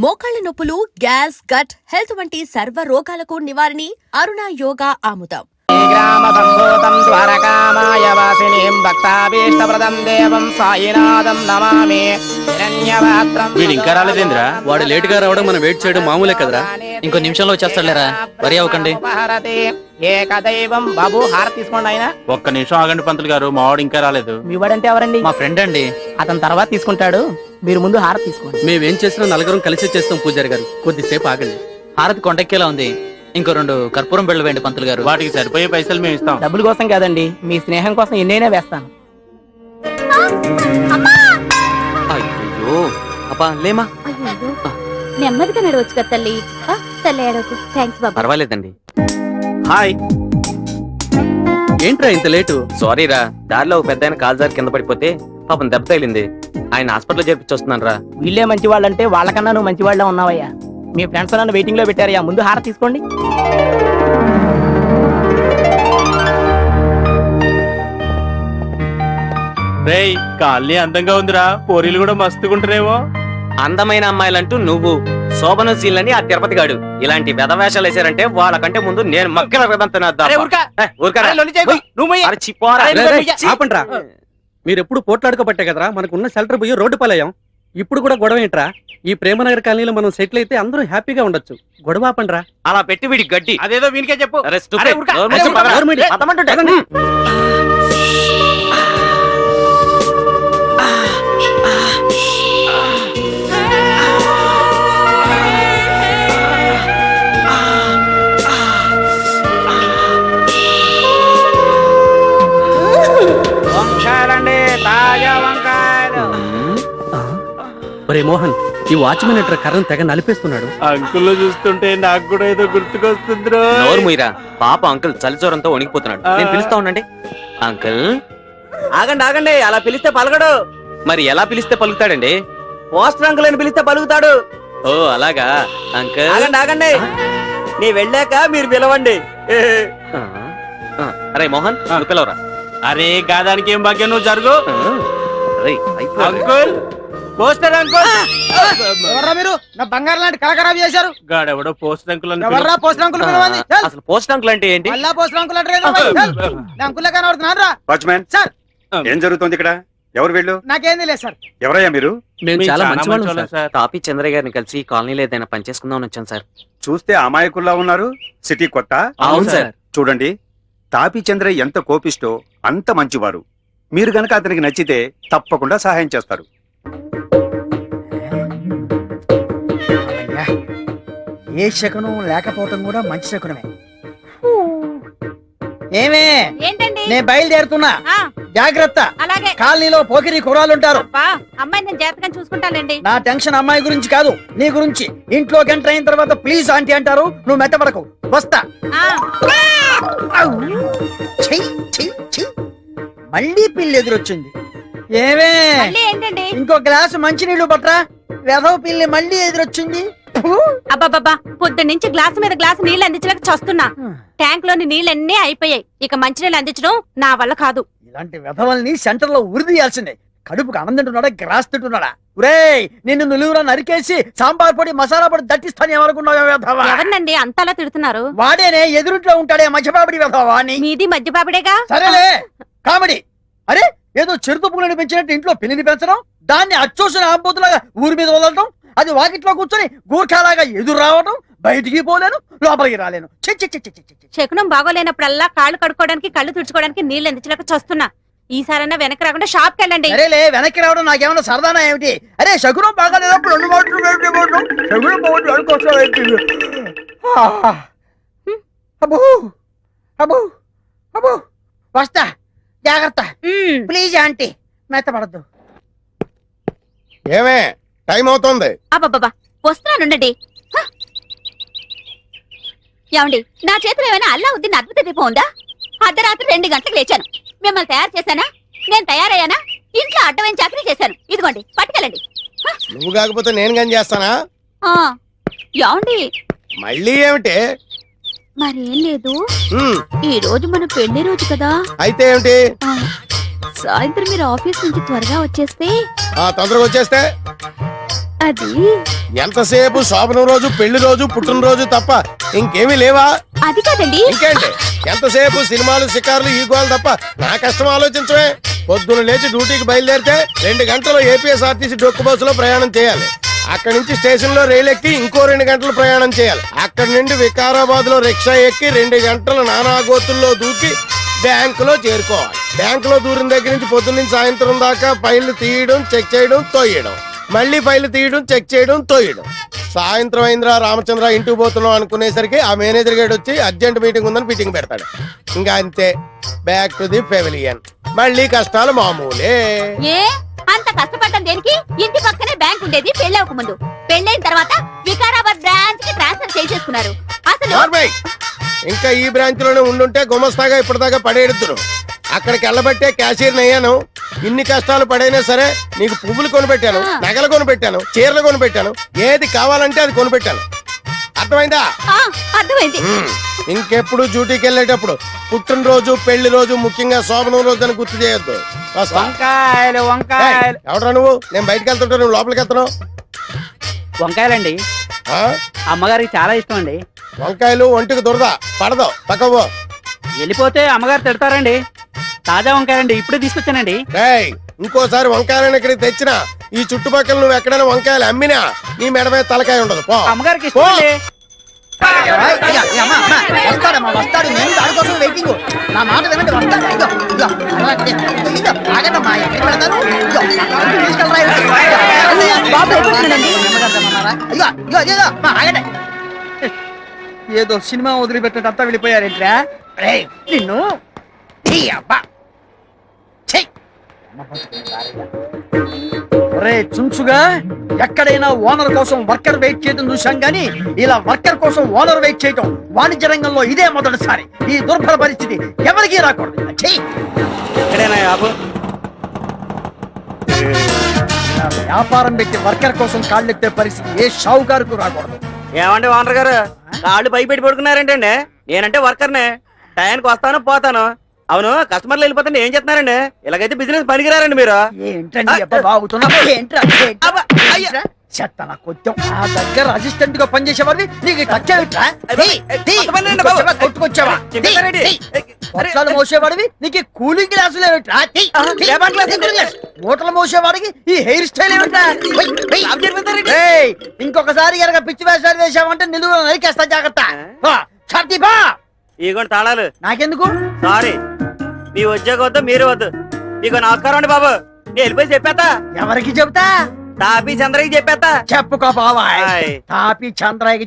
మోకాళ్ల నొప్పులు, gas, gut health వంటి సర్వ రోగాలకు నివారణి అరుణ యోగా ఆముదం. గ్రామ సంభూతం ద్వారకామాయ వాసినీం భక్తాభీష్టప్రదం దేవం సాయినాథం నమామి. వీడు ఇంకా రాలేదేంద్రా? వాడు లేట్ గా రావడం మనం వెయిట్ చేయడం మామూలే కదరా. ఇంకో నిమిషంలో వచ్చేస్తాడులేరా, వరి అవ్వకండి. ఏకదైవం బాబు హారతి తీసుకోండి ఆయన. ఒక్క నిమిషం ఆగండి పంతులు గారు, మా వాడు ఇంకా రాలేదు. మీ వాడంటే ఎవరండి? మా ఫ్రెండ్ అండి. అతని తర్వాత తీసుకుంటాడు, మీరు ముందు హారతి తీసుకోండి. మేమేం చేసినా నలుగురం కలిసి చేస్తాం పూజారి గారు, కొద్దిసేపు ఆగండి. హారతి కొండెక్కేలా ఉంది, ఇంకో 2 కర్పూరం బిళ్ళ వేయండి పంతులు గారు. వాటికి సరిపోయే పైసలు మేము ఇస్తాం. డబ్బుల కోసం కాదండి, మీ స్నేహం కోసం ఎన్నైనా వేస్తాను. అయ్యో అబ్బా లేమా, నెమ్మదిగా నడవచ్చు కదా తల్లి. తల్లి అడగకు. థ్యాంక్స్ బాబా. పర్వాలేదండి. హాయ్. ఏంట్రా ఇంత లేటు? సారీ రా, దారిలో ఒక పెద్ద కాలు జారి కింద పడిపోతే పాపం దెబ్బ తగిలింది. ఆయన హాస్పిటల్ చేర్పించొస్తున్నాను రా. వీళ్ళే మంచి వాళ్ళంటే వాళ్ళకన్నా నువ్వు మంచి వాళ్ళ ఉన్నావయ్యా. మీ ఫ్రెండ్స్ నన్ను వెయిటింగ్ లో పెట్టారయ్యా, ముందు హారతి తీసుకోండి. రేయ్ కాలనీ అందంగా ఉందిరా, పోరీలు కూడా మస్తుకుంటారేమో. అందమైన అమ్మాయిలంటూ నువ్వు, శోభనశీలని ఆ తిరుపతి గాడు ఇలాంటి వెధవేషాలు వేసారంటే వాళ్ళకంటే ముందు నేను మక్కల ఆపండ్రా. మీరెప్పుడు పోట్లాడుకోబట్టే కదరా మనకున్న షెల్టర్ పోయి రోడ్డు పాలయ్యాం. ఇప్పుడు కూడా గొడవ ఏంట్రా? ఈ ప్రేమనగర్ కాలనీలో మనం సెటిల్ అయితే అందరూ హ్యాపీగా ఉండొచ్చు. గొడవ ఆపండ్రా. అలా పెట్టి వీడి గడ్డి అదేదో వీనికే చెప్పు. ఒరే మోహన్, ఈ వాచ్మెన్ ఎట్రా కర్రను తెగ నలిపేస్తున్నాడు. అంకుల్ చూస్తుంటే నాకు కూడా ఏదో గుర్తుకొస్తుందిరా. నోరు ముయిరా, పాప అంకుల్ చలిచోరంతో వణికిపోతున్నాడు. నేను పిలుస్తా ఉండండి. అంకుల్ ఆగండి ఆగండి, అలా పిలిస్తే పలకడు. మరి ఎలా పిలిస్తే పలుకుతాడండి? పోస్టర్ అంకుల్ అని పిలిస్తే పలుకుతాడు. ఓ అలాగా అంకుల్. ఆగండి ఆగండి, నీ వెళ్ళాక మీరు పిలవండి. అరే మోహన్ నువ్వు పిలవరా. అరే గాదానికి ఏం భాగ్యం, నువ్వు జరుగు. Uncle poster uncle. ఎవర్రా మీరు? నా బంగారం లాంటి కలకరాబ్ చేశారు. గాడెవడో పోస్టర్ అంకుల్ అని. ఎవర్రా పోస్టర్ అంకుల్? అసలు పోస్టర్ అంకుల్ అంటే ఏంటి? మళ్ళా పోస్టర్ అంకుల్ అంటే అంకుల్ కనబడుతున్నారా? వాచ్మ్యాన్ సార్ ఏం జరుగుతుంది ఇక్కడ? ఎవరు వీళ్ళు? నాకేం తెలియదు సార్. ఎవరయ్యా మీరు? మేము చాలా మంచి వాళ్ళం సార్. తాపి చంద్రయ్య గారిని కలిసి కాలనీలో ఏదైనా పని చేసుకుందామని వచ్చాను సార్. చూస్తే అమాయకుల్లా ఉన్నారు. సిటీ కొత్త. అవును సార్. చూడండి, తాపి చంద్రయ్య ఎంత కోపిస్టో అంత మంచివారు. మీరు గనక అతనికి నచ్చితే తప్పకుండా సహాయం చేస్తారు. ఏ శకునం లేకపోవటం కూడా మంచి శకునమే. ఏమే ఏంటండి? నేను బయలుదేరుతున్నా, జాగ్రత్త. అలాగే. కాలనీలో పోకిరి కుర్రాలుంటారు. అమ్మాయి నేను జాగ్రత్తగా చూసుకుంటానండి. నా టెన్షన్ అమ్మాయి గురించి కాదు, నీ గురించి. ఇంట్లో గంట అయిన తర్వాత ప్లీజ్ ఆంటీ అంటారు, నువ్వు మెత్తపడకు. వస్తా. మళ్ళీ పిల్లి ఎదురొచ్చింది. ఏమే ఏంటండి? ఇంకో గ్లాసు మంచినీళ్లు పట్రా. వెధవ పిల్లి మళ్ళీ ఎదురొచ్చింది. అబ్బాబ్బా, పొద్దున్న నుంచి గ్లాసు మీద గ్లాసు నీళ్లు అందించలేక చస్తున్నా. ట్యాంక్ లోని నీళ్ళన్నీ అయిపోయాయి. ఇక మంచినీళ్ళు అందించడం నా వల్ల కాదు. ఇలాంటి వెధవల్ని సెంటర్ లో ఉరిదీయాల్సిందే. కడుపుకు అన్నం తింటున్నాడా, గ్రాస్ తింటున్నాడా? ఒరేయ్, నిన్ను నులువురా నరికేసి సాంబార్ పొడి మసాలా పొడి దట్టిస్తాను ఎవరుకున్నావు? ఎవరినండి అంతలా తిడుతున్నారు? వాడేనే, ఎదురుంట్లో ఉంటాడే మధ్యపాపిడి వెధవా. మీది మధ్యపాపిడేగా. సరేలే కామెడీ. అరే, ఏదో చిరుత పుల్లని పెంచినట్టు ఇంట్లో పిల్లిని పెంచడం, దాన్ని అచ్చోసిన ఆంబోతులాగా ఊరి మీద వదలటం, అది వాకిట్లో కూర్చొని గూర్ఖాలాగా ఎదురు రావడం, బయటికి పోలేను లోపలికి రాలేను. శకునం బాగోలేనప్పుడల్లా కాళ్ళు కడుక్కోవడానికి కళ్ళు తుడుచుకోవడానికి నీళ్ళు అందించలేక చస్తున్నా. ఈసారైనా వెనక్కి రాకుండా షాప్కి వెళ్ళండి. అరేలే, వెనక్కి రావడం నాకేమన్నా సరదానా ఏమిటి? అరే, శకునం బాగాలేనప్పుడు 2 మాటలు శకునం బాగుంది. అబ్బో అబ్బో అబ్బో, వస్తా. జాగ్రత్త ప్లీజ్ ఆంటీ, మెత్తపడద్దు. ఏమే టైం అవుతోంది. అబ్బబ్బా, వస్తున్నానుండండి. ఏమండి, నా చేతిలో ఏమైనా అల్లావుద్దీన్ అద్భుత దీపం ఉందా? అర్ధరాత్రి 2 గంటలకు లేచాను. మిమ్మల్ని తయారు చేశానా? నేను తయారయ్యానా? ఇంట్లో అడ్డమైన చాకరీ చేశాను. ఇదిగోండి, పట్టుకెళ్ళండి. నువ్వు కాకపోతే నేను కానీ చేస్తానా? ఏమండి మళ్ళీ ఏమిటి? మరేం లేదు, ఈ రోజు మన పెళ్లి రోజు కదా. అయితే ఏమిటి? సాయంత్రం మీరు ఆఫీస్ నుంచి త్వరగా వచ్చేస్తే తొందరగా వచ్చేస్తే అది ఎంతసేపు శోభనం రోజు పెళ్లి రోజు పుట్టినరోజు తప్ప ఇంకేమీ లేవా? అది కాదండి. ఇంకేంటి ఎంతసేపు సినిమాలు షికారులు ఈ గోలు తప్ప నా కష్టం ఆలోచించమే. పొద్దున లేచి డ్యూటీకి బయలుదేరితే 2 గంటలు ఏపీఎస్ఆర్టీసీ డొక్కు బస్సులో ప్రయాణం చేయాలి. అక్కడి నుంచి స్టేషన్ లో రైలు ఎక్కి ఇంకో 2 గంటలు ప్రయాణం చేయాలి. అక్కడి నుండి వికారాబాద్ లో రిక్షా ఎక్కి 2 గంటలు నానాగోతుల్లో దూకి బ్యాంకులో చేరుకోవాలి. బ్యాంకులో దూరిన దగ్గర నుంచి పొద్దున్న నుంచి సాయంత్రం దాకా ఫైళ్లు తీయడం, చెక్ చేయడం, తోయడం, మళ్ళీ ఫైళ్లు తీయడం, చెక్ చేయడం, తోయడం. సాయంత్రం అయిందిరా రామచంద్ర ఇంటికి పోతున్నాం అనుకునేసరికి ఆ మేనేజర్ గేట్ వచ్చి అర్జెంట్ మీటింగ్ ఉందని మీటింగ్ పెడతాడు. ఇంకా అంతే, బ్యాక్ టు ది పెవిలియన్. మళ్ళీ కష్టాలు మామూలే. ఏ అంత కష్టపడటం దేనికి? ఇంటి పక్కనే బ్యాంక్ ఉండేది పెళ్ళవక ముందు. పెళ్ళైన తర్వాత వికారాబాద్ బ్రాంచ్ కి ట్రాన్స్ఫర్ చేసేసుకున్నారు. అసలు నార్మల్. ఇంకా ఈ బ్రాంచ్ లోనే ఉండుంటే గుమస్తాగా ఇప్పటిదాకా పడేడుతురు. అక్కడికి వెళ్ళబట్టే క్యాషియర్ అయ్యాను. ఇన్ని కష్టాలు పడైనా సరే నీకు పువ్వులు కొనిపెట్టాను, నగలు కొనిపెట్టాను, చీరలు కొనిపెట్టాను, ఏది కావాలంటే అది కొనిపెట్టాను. అర్థమైందా? అర్థమైంది. ఇంకెప్పుడు డ్యూటీకి వెళ్ళేటప్పుడు పుట్టినరోజు, పెళ్లి రోజు, ముఖ్యంగా శోభనం రోజు అని గుర్తు చేయొద్దు. వంకాయలు వంకాయలు ఎవడరా నువ్వు? నేను బయటకు వెళ్తుంటా, నువ్వు లోపలికి వెళ్తున్నావు. వంకాయలండి ఆ? అమ్మగారికి చాలా ఇష్టం అండి. వంకాయలు ఒంటికి దురద పడదు, పక్కవో. వెళ్ళిపోతే అమ్మగారు తిడతారండి. తాజా వంకాయలండి, ఇప్పుడే తీసుకొచ్చానండి. రేయ్, ఇంకోసారి వంకాయలను ఇక్కడికి తెచ్చినా ఈ చుట్టుపక్కల నువ్వు ఎక్కడైనా వంకాయలు అమ్మినా నీ మెడ మీద తలకాయ ఉండదు. పో. అమ్మగారికి ఇష్టం అండి. వస్తాడమ్మా, వస్తాడు. నేను దానికోసం వెయిటింగ్. నా మాట వినండి, వస్తాడు. ఇదిగో, ఇదిగో, ఇదిగో, ఆగండమ్మా, ఎక్కడికి వెళ్తాను? ఇదిగో, తీసుకెళ్ళరా. బాబు అయిపోతున్నాడండి. ఇదిగో, ఇదిగో, ఇదిగో, అమ్మా, ఆగండి. ఏదో సినిమా వదిలిపెట్టినట్టు అంతా వెళ్ళిపోయారేంట్రా? రేయ్, నిన్ను ఈ అబ్బా చెయ్. రే చుంచుగా, ఎక్కడైనా ఓనర్ కోసం వర్కర్ వెయిట్ చేయడం చూశాం గానీ ఇలా వర్కర్ కోసం ఓనర్ వెయిట్ చేయటం వాణిజ్య రంగంలో ఇదే మొదటిసారి. ఈ దుర్భర పరిస్థితి ఎవరికీ రాకూడదు. చెయ్యి. వ్యాపారం పెట్టి వర్కర్ కోసం కాళ్ళెత్తే పరిస్థితి ఏ షావుకారుకు రాకూడదు. ఏమండి ఓనర్ గారు, కాళ్ళు పై పెట్టి పడుకున్నారేంటండి? నేనంటే వర్కర్నే, టైంకి వస్తాను పోతాను. అవును, కస్టమర్లు వెళ్ళిపోతుంటే ఏం చేస్తున్నారండి? ఇలాగైతే బిజినెస్ పనికిరారండి మీరు. ఏంటండి బాగుతున్నావు? ఏంట్రా చెత్తన కొంచెం ఆ దగ్గర అసిస్టెంట్ గా పనిచేసేవాడివి నీకు టచ్ కొట్టుకొచ్చావా? మోసేవాడివి నీకు కూలింగ్ గ్లాసులు ఏమిట్రా? మూటలు మోసేవాడికి ఈ హెయిర్ స్టైల్ ఏమిట్రా? ఇంకొకసారి కనుక పిచ్చి వేషాలు వేసావంటే నిలువ నరికేస్తా, జాగ్రత్త. ఇగోండి తాళాలు. నాకెందుకు? సారీ, మీ ఉద్యోగం వద్దు, మీరు వద్దు. మీకు నమస్కారం అండి బాబు. నేను వెళ్ళిపోయి చెప్పేస్తా. ఎవరికి చెబుతా? తాపీ చంద్రకి చెప్పేస్తా. చెప్పుకో బాబా. హాయ్. తాపి చంద్రయ్యకి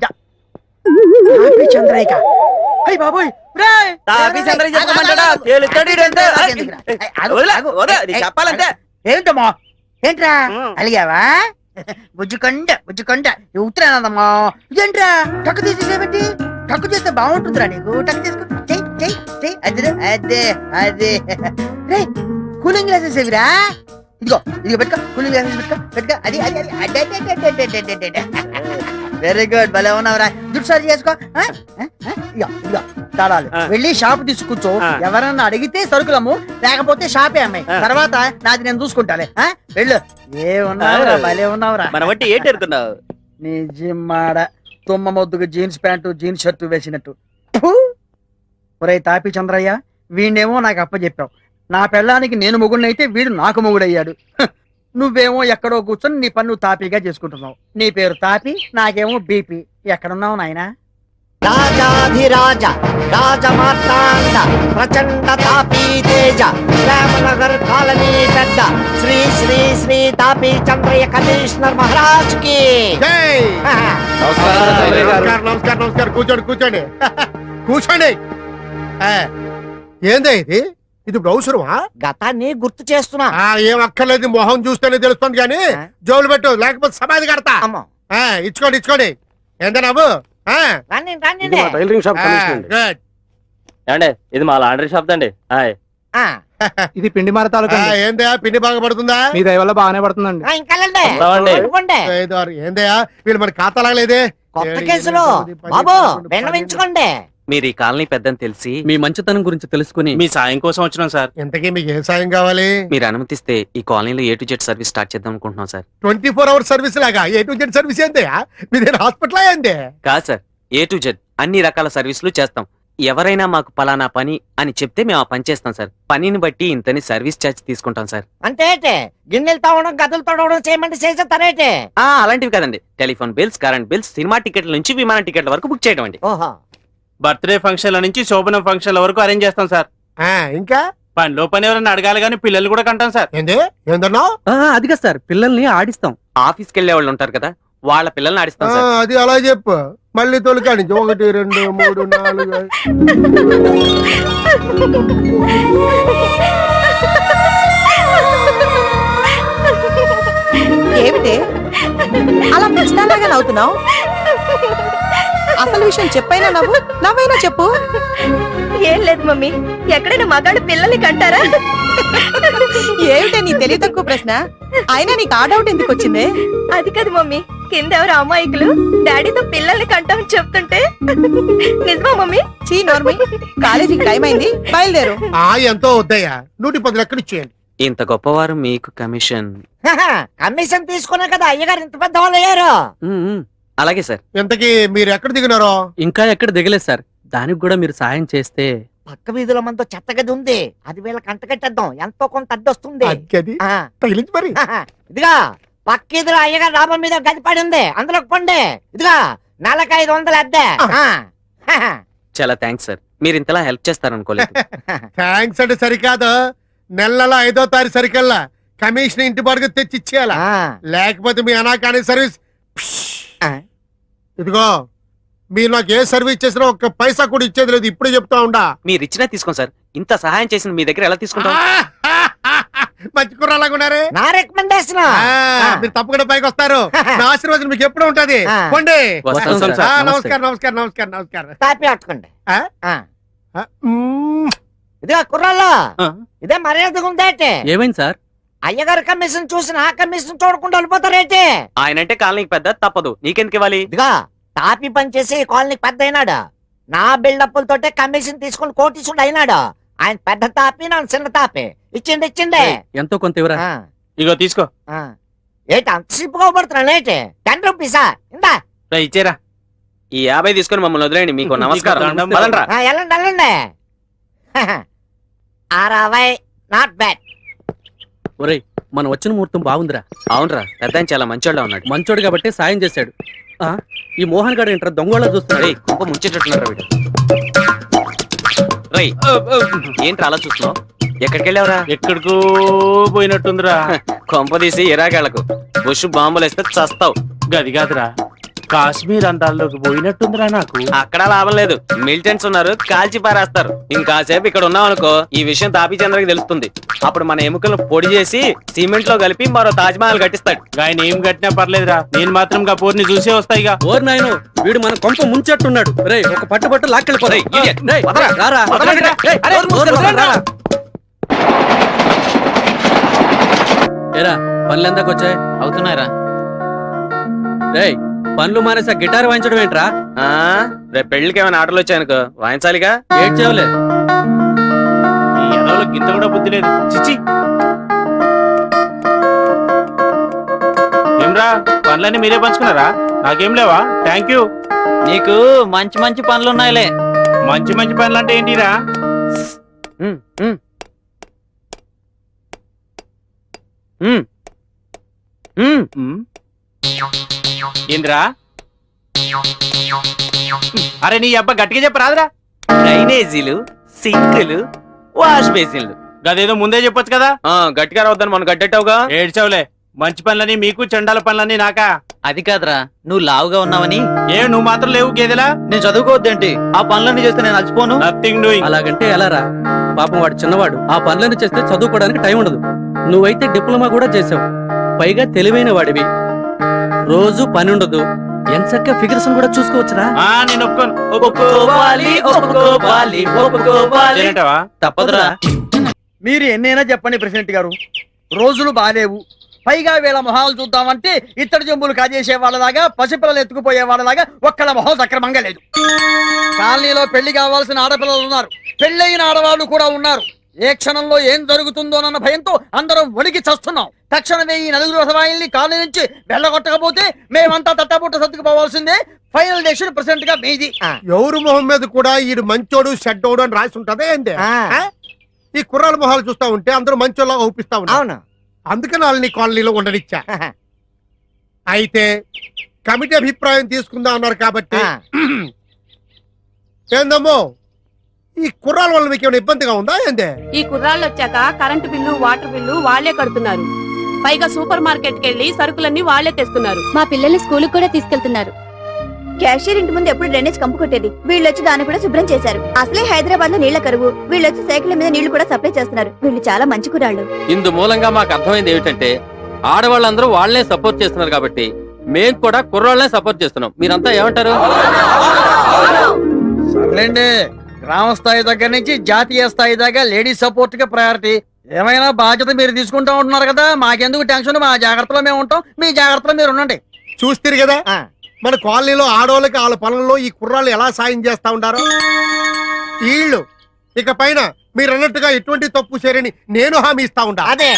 చంద్రయ్య. అయ్యి బాబోయ్, తాపీ చంద్రకి చెప్పమంటాడా? తేలుతాడు ఈడంతా. చెప్పాలంటే ఏంటమ్మా? ఏంట్రా ఉం. అలిగావా? బుజ్జుకొండ ఉత్తరానమ్మా. ఇదేంట్రా టక్కు తీసేసేబట్టి? టక్కు చేస్తే బాగుంటుందిరా నీకు. టక్కు చేసుకో. చెయ్యి చెయ్యి చెయ్యి. అదే అదే అదే. రే కూలింగ్ గ్లాసెస్ ఏవిరా? ఇదిగో ఇదిగో పెట్టుకో. కూలింగ్ గ్లాసెస్ పెట్టుకో. అది అది అది. వెరీ గుడ్, భలే ఉన్నావురా. జుట్టు సరి చేసుకో. ఇదిగో ఇదిగో తాళాలు. వెళ్ళి షాప్ తీసుకూర్చో. ఎవరన్నా అడిగితే సరుకులమ్ము, లేకపోతే షాపే అమ్మాయి. తర్వాత నాది నేను చూసుకుంటాలే. వెళ్ళు. ఏ ఉన్నావురా, భలే ఉన్నావురా. మన బట్టి ఏంటి ఎడుతున్నావు? నిజమాడ తుమ్మ మొద్దుకు జీన్స్ ప్యాంటు జీన్స్ షర్టు వేసినట్టు. ఒరే తాపి చంద్రయ్య, వీణేమో నాకు అప్పచెప్పావు. నా పెళ్ళానికి నేను మొగుడినైతే వీడు నాకు మొగుడయ్యాడు. నువ్వేమో ఎక్కడో కూర్చొని నీ పన్ను తాపీగా చేసుకుంటున్నావు. నీ పేరు తాపి, నాకేమో బీపీ. ఎక్కడున్నావు నాయనా? రాజాధిరాజ రాజమార్తాండ ప్రచండ తాపీ తేజ రామనగర్ కాలనీ పెద్ద శ్రీ శ్రీ శ్రీ తాపీ చంద్రయ్య కమిషనర్ మహారాజ్ కి. నమస్కారం నమస్కారం. కూర్చోండి కూర్చోండి కూర్చోండి. ఏందే ఇది? ఇది బ్రౌసరువా? గతాన్ని గుర్తు చేస్తున్నా. ఏం అక్కర్లేదు, మొహం చూస్తేనే తెలుస్తుంది. కానీ జోలు పెట్టు, లేకపోతే సమాధి కడతా. ఇచ్చుకోండి ఇచ్చుకోండి. ఎంత నవ్వు? Tailoring shop good. ఏమండి, ఇది మా లాండ్రీ షాప్ అండి. ఇది పిండి మార తాలూకా. ఏందయా పిండి బాగా పడుతుందా? మీ దయ వల్ల బాగానే పడుతుందండి. ఏందయా వీళ్ళు మన ఖాతా లాగలేదే. కొత్త కేసులో బాబు విన్నవించుకోండి. మీరు ఈ కాలనీ పెద్దని తెలిసి మీ మంచితనం గురించి తెలుసుకుని మీ సాయం కోసం వచ్చినాం సార్. ఇంతకీ మీకు ఏ సాయం కావాలి? మీరు అనుమతిస్తే ఈ కాలనీలో A to Z service start చేద్దాం అనుకుంటున్నాం సార్. 24 అవర్స్ సర్వీస్ లాగా A to Z సర్వీస్ ఏంటి? మీదే హాస్పిటల్ ఏంటి? కాదు సార్, A to Z అన్ని రకాల సర్వీసులు చేస్తాం. ఎవరైనా మాకు పలానా పని అని చెప్తే మేము ఆ పని చేస్తాం సార్. పనిని బట్టి ఇంతని సర్వీస్ ఛార్జ్ తీసుకుంటాం సార్. అంటే గిన్నెలు తవ్వడం గదులు తొడవడం చేయమంటే చేసేస్తారేటే? అలాంటివి కదండి, telephone bills, current bills, cinema టికెట్ల నుంచి విమాన టికెట్ల వరకు బుక్ చేయడం అండి. ఓహో, బర్త్డే ఫంక్షన్ల నుంచి శోభనం ఫంక్షన్ల వరకు అరేంజ్ చేస్తాం సార్. ఇంకా పనిలో పని ఎవరైనా అడగాలి కానీ పిల్లలు కూడా కంటాం సార్. ఏంది ఏందన్నావు? అదిగా సార్, పిల్లల్ని ఆడిస్తాం. ఆఫీస్కి వెళ్ళే వాళ్ళు ఉంటారు కదా, వాళ్ళ పిల్లల్ని ఆడిస్తాం సార్. అది అలా చెప్పు. మళ్ళీ తొలికాడి 1 2 3 4 ఏమిటి అలా పిచ్చిదాలాగా నవ్వుతున్నావు? అసలు విషయం చెప్పైనా నవ్వైనా చెప్పు. ఏం లేదు మమ్మీ, ఎక్కడైనా మగాడు పిల్లల్ని కంటారా? ఏమిటే నీ తెలివి తక్కువ ప్రశ్న? అయినా నీకు ఆ డౌట్ ఎందుకు వచ్చింది? అది కాదు మమ్మీ, కింద ఎవరు అమాయకులు డాడీతో పిల్లల్ని కంటామని చెప్తుంటే నిజమా మమ్మీ? చీ నోర్మి, కాలేజీకి టైం అయింది, బయలుదేరు. ఎంతో వద్దయ్యా, 110 లెక్కలు ఇచ్చేయండి. ఇంత గొప్పవారు మీకు కమిషన్. కమిషన్ తీసుకున్నా కదా అయ్యగారు ఇంత పెద్ద వాళ్ళు అయ్యారు. అలాగే సార్. ఇంతకీ మీరు ఎక్కడ దిగినారో? ఇంకా ఎక్కడ దిగలేదు సార్, దానికి కూడా మీరు సాయం చేస్తే. పక్క వీధిలో మనతో చెత్త గది ఉంది, అది వీళ్ళకి అంటగట్టేద్దాం, ఎంతో కొంత అద్దె వస్తుంది. అది తగిలించి మరి. ఇదిగా పక్క వీధిలో అయ్యగారు డాబా మీద గది పడి ఉంది, అందులోకి పండి. ఇదిగా నెలకు 500 అద్దె. చాలా థ్యాంక్స్ సార్, మీరు ఇంతలా హెల్ప్ చేస్తారనుకోలేదు. థ్యాంక్స్ అంటే సరికాదు, నెల 5వ తారీఖు సరికల్లా కమిషన్ ఇంటి బాడుగ తెచ్చి ఇచ్చేయాల. లేకపోతే మీ అనాకాని సర్వీస్. ఇదిగో, మీరు నాకు ఏ సర్వీస్ చేసినా ఒక్క పైసా కూడా ఇచ్చేది లేదు, ఇప్పుడే చెప్తా ఉండా. మీరు ఇచ్చినా తీసుకోండి సార్, ఇంత సహాయం చేసిన మీ దగ్గర ఎలా తీసుకుంటాం? మంచి కుర్రాలాగా ఉన్నారే. నా రికమెండేషన్. మీరు తప్పకుండా పైకి వస్తారు. నా ఆశీర్వాదం మీకు ఎప్పుడు ఉంటది. పోండి. వస్తాం సార్. నమస్కారం నమస్కారం నమస్కారం నమస్కారం. తాపి పట్టుకోండి. మ్మ్. ఇదిగా కుర్రాళ్ళు, ఇదే మర్యాదగా ఉందేటి? ఏమైంది సార్? అయ్యగారు కమిషన్ చూసి నా కమిషన్ చూడకుండా వెళ్ళిపోతారేటి? ఆయనంటే కాలనీకి పెద్ద, తప్పదు, నీకెందుకు ఇవ్వాలి? ఇదిగా తాపి పని చేసి ఈ కాలనీకి పెద్ద అయినాడు. నా బిల్డప్పులతోటే కమిషన్ తీసుకుని కోటీసుడు అయినాడు. ఆయన పెద్ద తాపి, నా చిన్న తాపి. ఇచ్చిండి. ఎంతో కొంత ఇవ్వరా? ఇగో తీసుకో. ఏంటి అంత సిప్పుగా పడుతున్నాను ఏంటి? 10 రూపీసా? ఇందా ఇచ్చేరా. ఈ 50 తీసుకొని మమ్మల్ని వదిలేండి, మీకు నమస్కారం. పదండ్రా. వెళ్ళండి. 60 నాట్ బ్యాడ్. ఒరేయ్, మనం వచ్చిన ముహూర్తం బాగుందిరా. అవునరా, పెద్ద చాలా మంచోళ్ళ ఉన్నాడు. మంచోడు కాబట్టి సాయం చేశాడు. ఈ మోహన్ గారు ఏంట్రా దొంగోళ్ళ చూస్తున్నాడు? కుంప ముంచేటట్టున్నారా వీడు? రై, ఏంట్రా అలా చూస్తున్నావు? ఎక్కడికి వెళ్ళావురా? ఎక్కడికో పోయినట్టుందిరా. కొంప తీసి ఇరాకేళ్లకు బుష్ బాంబులు వేస్తే చస్తావు. గది కాదురా, కాశ్మీర్ అందాల్లోకి పోయినట్టుందిరా నాకు. అక్కడ లాభం లేదు, మిలిటెంట్స్ ఉన్నారు, కాల్చి పారేస్తారు. ఇంకాసేపు ఇక్కడ ఉన్నాం అనుకో, ఈ విషయం తాపీ చంద్రకి తెలుస్తుంది. అప్పుడు మన ఎముకలను పొడి చేసి సిమెంట్ లో కలిపి మరో తాజ్ మహల్ కట్టిస్తాడు. ఆయన ఏం కట్టినా పర్లేదురా, నేను మాత్రం కపూర్ని చూసే వస్తాయిగా. ఓర్ నాయను, వీడు మన కొంప ముంచెట్టున్నాడు. రే, ఒక పట్టు లాక్కెళ్ళిపోతాయి. ఏరా, పనులు ఎందాక వచ్చాయి? అవుతున్నారా? రేయ్, పనులు మానేసా గిటార్ వాయించడం ఏంట్రా? రేపు పెళ్లికి ఏమైనా ఆటలు వచ్చాయనుకో, వాయించాలిగా. ఏడ్ చేయలే. ఈ ఎదవలో గింత కూడా బుద్ధి లేదు. చిచ్చి, ఏమ్రా పనులన్నీ మీరే పంచుకున్నారా? నాకేం లేవా? Thank you. నీకు మంచి మంచి పనులున్నాయిలే. మంచి మంచి పనులు అంటే ఏంటిరా? ఏంద్రా? అరే నీ అబ్బా గట్టిగా చెప్పరాదురా. డ్రైనేజీలు, సింకులు, వాష్ బేసిన్లు. గదేదో ముందే చెప్పొచ్చు కదా. గట్టిగా రావద్దని మనం గట్టెట్టావుగా. ఏడ్చావులే. మంచి పనులని మీకు, చండాల పనులని నాకా? అది కాదురా, నువ్వు లావుగా ఉన్నావని. నువ్వు మాత్రం లేవు గేదెలా? నేను చదువుకోవద్దేంటి? ఆ పనులన్నీ చేస్తే నేను అలసిపోను. Nothing doing. అలాగంటే ఎలా రా? పాపం వాడు చిన్నవాడు, ఆ పనులన్నీ చేస్తే చదువుకోవడానికి టైం ఉండదు. నువ్వైతే డిప్లొమా కూడా చేసావు, పైగా తెలివైన వాడివి. రోజు పని ఉండదు, ఎంచక్క ఫిగర్స్ కూడా చూసుకోవచ్చురా. నేను ఒప్పుకోను. తప్పదురా. మీరు ఎన్నైనా చెప్పండి ప్రెసిడెంట్ గారు, రోజులు బాలేవు, పైగా వీళ్ళ మొహాలు చూద్దామంటే ఇత్తడి జంబులు కాజేసే వాళ్ళలాగా పసిపిల్లలు ఎత్తుకుపోయే వాళ్ళలాగా ఒక్కళ్ళ మొహం సక్రమంగా లేదు. కాలనీలో పెళ్లి కావాల్సిన ఆడపిల్లలు ఉన్నారు, పెళ్ళయిన ఆడవాళ్ళు కూడా ఉన్నారు. ఏ క్షణంలో ఏం జరుగుతుందోనన్న భయంతో అందరం వణికి చస్తున్నాం. తక్షణమే ఈ నలుగురు రసవాయిల్ని కాలనీ నుంచి వెళ్ళగొట్టకపోతే మేమంతా తట్టబుట్ట సర్దుకుపోవాల్సిందే. ఫైనల్ డెసిషన్ ప్రెసిడెంట్ గా మీది. ఎవరు మొహం మీద కూడా ఈడు మంచోడు షడ్డోడు అని రాసి ఉంటదే ఏంటి? ఈ కుర్రాల మొహాలు చూస్తా ఉంటే అందరూ మంచోళ్ళ ఊపిస్తా ఉన్నారు. అందుకని వాళ్ళని కాలనీలో ఉండనిచ్చా. అయితే కమిటీ అభిప్రాయం తీసుకుందాం అన్నారు కాబట్టి ఏందమ్మో ఈ కుర్రాల వల్ల మీకు ఏమైనా ఇబ్బందిగా ఉందా ఏందే? ఈ కుర్రాళ్ళు వచ్చాక కరెంటు బిల్లు వాటర్ బిల్లు వాళ్లే కడుతున్నారు. పైగా సూపర్ మార్కెట్ కెళ్లి సరుకులన్నీ వాళ్లే తెస్తున్నారు. మా పిల్లల్ని స్కూల్ కూడా తీసుకెళ్తున్నారు. క్యాషియర్ ఇంటి ముందు ఎప్పుడు డ్రైనేజ్ కంపు కొట్టేది, వీళ్ళు వచ్చి దాన్ని కూడా శుభ్రం చేశారు. అసలే హైదరాబాద్ లో నీళ్ల కరువు, వీళ్ళు వచ్చి సైకిల్ మీద నీళ్లు కూడా సప్లై చేస్తున్నారు. వీళ్ళు చాలా మంచి కుర్రాళ్ళు. ఇందు మూలంగా మాకు అర్థమైంది ఏమిటంటే ఆడవాళ్ళందరూ వాళ్ళనే సపోర్ట్ చేస్తున్నారు కాబట్టి మేం కూడా కుర్రాళ్ళనే సపోర్ట్ చేస్తున్నాం. మీరంతా ఏమంటారు? సర్లేండి, గ్రామ స్థాయి దగ్గర నుంచి జాతీయ స్థాయి దాకా లేడీస్ సపోర్ట్ కి ప్రయారిటీ. ఏమైనా బాధ్యత మీరు తీసుకుంటా ఉంటున్నారు కదా, మాకెందుకు టెన్షన్, మా జాగ్రత్తలో మేము ఉంటాం, మీ జాగ్రత్తలో మీరు ఉండండి. చూస్తారు కదా మన కాలనీలో ఆడవాళ్ళకి వాళ్ళ పనుల్లో ఈ కుర్రాళ్ళు ఎలా సాయం చేస్తా ఉంటారో. వీళ్ళు ఇక పైన మీరు అన్నట్టుగా ఎటువంటి తప్పు చేయరని నేను హామీ ఇస్తా ఉంటా. అదే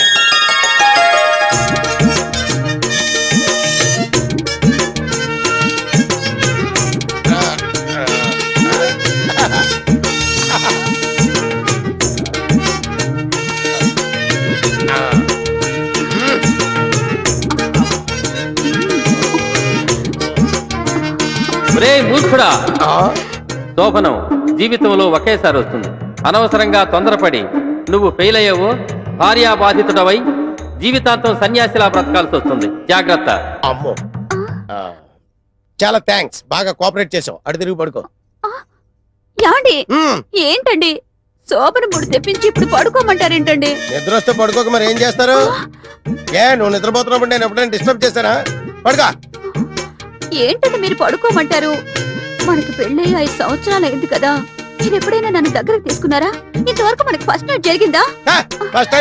రే మూర్ఖుడా, శోభనం జీవితంలో ఒకేసారి వస్తుంది. అనవసరంగా తొందరపడి నువ్వు ఫెయిల్ అయ్యావో భార్యాబాధితుడవై జీవితాంతం సన్యాసిలా బ్రతకాల్సి వస్తుంది. జాగ్రత్త. అమ్మో చాలా థ్యాంక్స్, బాగా కోఆపరేట్ చేసావు. అడు తిరిగి పడుకో. యాండి ఏంటండి శోభన ముడి తెప్పించి ఇప్పుడు పడుకోమంటారేంటండి? నిద్ర వస్తే పడుకోక మరి ఏం చేస్తారు? నువ్వు నిద్రపోతున్నప్పుడు నేను ఎప్పుడైనా డిస్టర్బ్ చేశానా? పడుకో. ఏంటంటే మీరు పడుకోమంటారు? మనకి పెళ్ళి 5 సంవత్సరాలు అయింది కదా, మీరు ఎప్పుడైనా నన్ను దగ్గరకు తీసుకున్నారా? ఇంతవరకు మనకి ఫస్ట్ నైట్ జరిగిందా? ఫస్ట్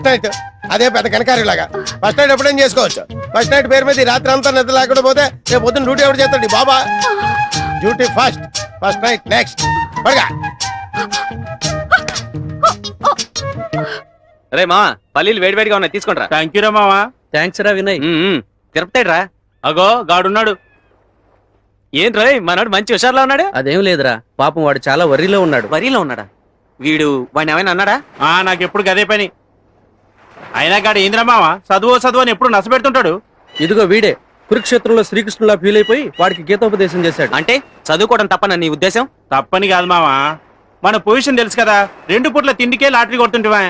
నైట్ అదే పెద్ద కనకారిలాగా. ఫస్ట్ నైట్ ఎప్పుడైనా చేసుకోవచ్చు. ఫస్ట్ నైట్ పేరు మీద ఈ రాత్రి అంతా నిద్ర లేకుండా పోతే రేపు పొద్దున్న డ్యూటీ ఎవరు చేస్తాడు? బాబా డ్యూటీ ఫస్ట్ నైట్ నెక్స్ట్. పడుగా. రే మా పల్లీలు వేడివేడిగా ఉన్నాయి, తీసుకుంటా. థ్యాంక్ యూ రా మావా. థ్యాంక్స్ రా వినయ్. తిరుపతి రా. అగో గాడున్నాడు. ఏం రోయ్ మనోడు మంచి హుషారులో ఉన్నాడు. అదేం లేదురా, పాపం వాడు చాలా వర్రీలో ఉన్నాడు. వరిలో ఉన్నాడా? వీడు వాడిని ఏమైనా అన్నాడా? నాకు ఎప్పుడు గదే పని. అయినా గాడు ఏందిరా మావా చదువు అని ఎప్పుడు నచ్చబెడుతుంటాడు. ఇదిగో వీడే కురుక్షేత్రంలో శ్రీకృష్ణులా ఫీల్ అయిపోయి వాడికి గీతోపదేశం చేశాడు. అంటే చదువుకోవడం తప్పన నీ ఉద్దేశం? తప్పని కాదు మావా, మన పొజిషన్ తెలుసు కదా, 2 పూట్ల తిండికే లాటరీ కొడుతుంటివా.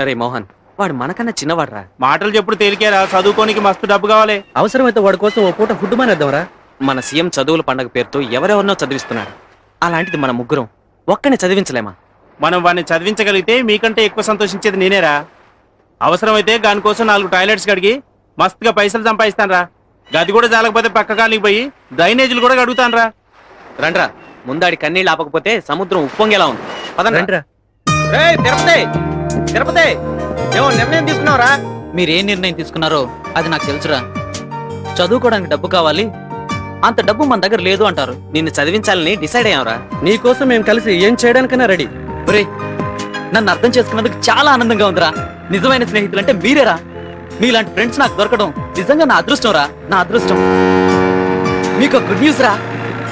అరే మోహన్, వాడు మనకన్నా చిన్నవాడురా. మాటలు చెప్పుడు తేలికేరా, చదువుకోనికి మస్తు డబ్బు కావాలి. అవసరమైతే వాడి కోసం ఓ పూట ఫుడ్ మానేద్దాంరా. మన సీఎం చదువుల పండగ పేరుతో ఎవరెవరినో చదివిస్తున్నాడు. అలాంటిది మన ముగ్గురం ఒక్కనే చదివించలేమా? మనం వాడిని చదివించగలిగితే మీకంటే ఎక్కువ సంతోషించేది నేనేరా. అవసరమైతే దానికోసం 4 టాయిలెట్స్ కడిగి మస్తుగా పైసలు సంపాదిస్తానరా. గది కూడా జాలకపోతే పక్క కాలికి పోయి డ్రైనేజీలు కూడా కడుగుతానరా. రండ్రా, ముందాడి కన్నీళ్ళు ఆపకపోతే సముద్రం ఉప్పొంగేలా ఉంది. పదండి. రండిరా. తిరుపతి ఏమో నిర్ణయం తీసుకున్నావురా? మీరేం నిర్ణయం తీసుకున్నారో అది నాకు తెలుసురా. చదువుకోవడానికి డబ్బు కావాలి, అంత డబ్బు మన దగ్గర లేదు అంటారు. నిన్ను చదివించాలని డిసైడ్ అయ్యావురా. నీకోసం మేము కలిసి ఏం చేయడానికైనా రెడీ. ఒరే, నన్ను అర్థం చేసుకున్నందుకు చాలా ఆనందంగా ఉందిరా. నిజమైన స్నేహితులు అంటే మీరేరా. మీలాంటి ఫ్రెండ్స్ నాకు దొరకడం నిజంగా నా అదృష్టం రా, నా అదృష్టం. మీకు గుడ్ న్యూస్ రా.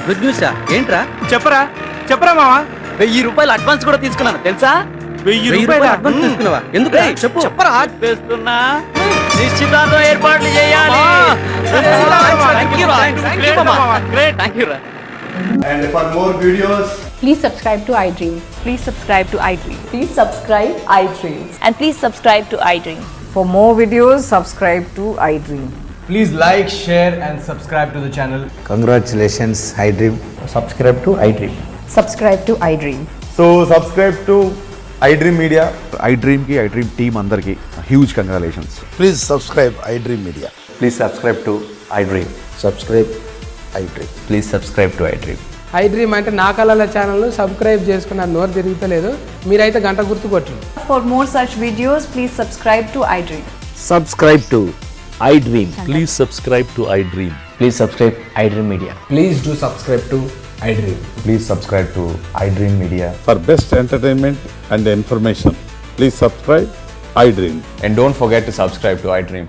గుడ్ న్యూసా? ఏంట్రా? చెప్పరా మావా. 1000 రూపాయలు అడ్వాన్స్ కూడా తీసుకున్నాను తెలుసా? 1000 రూపాయలు అడ్వాన్స్ తీసుకున్నావా? ఎందుకు? చెప్పు. చెప్పరా. వేస్తున్నా, నిశ్చితార్థం ఏర్పాట్లు చేయాలి. థ్యాంక్ యూ రా. And for more videos, Please subscribe to iDream. Please subscribe to iDream. Please subscribe iDream. And please subscribe to iDream. For more videos, subscribe to iDream. please like, share and subscribe to the channel. Congratulations, iDream. Subscribe to iDream. Subscribe to iDream. So subscribe to iDream Media. iDream ki iDream team andarki huge congratulations. Please subscribe iDream Media. Please subscribe to iDream. Subscribe iDream. Please subscribe to iDream. I dream అంటే నా కళల channel subscribe చేసుకున్న నోరు తిరుగుతలేదు. మీరైతే గంట గుర్తు కొట్టండి. For more such videos, please subscribe to iDream. Subscribe to iDream. Please subscribe to iDream. Please subscribe iDream Media. Please do subscribe to iDream. Please subscribe to iDream Media. For best entertainment and information, please subscribe iDream. And don't forget to subscribe to iDream.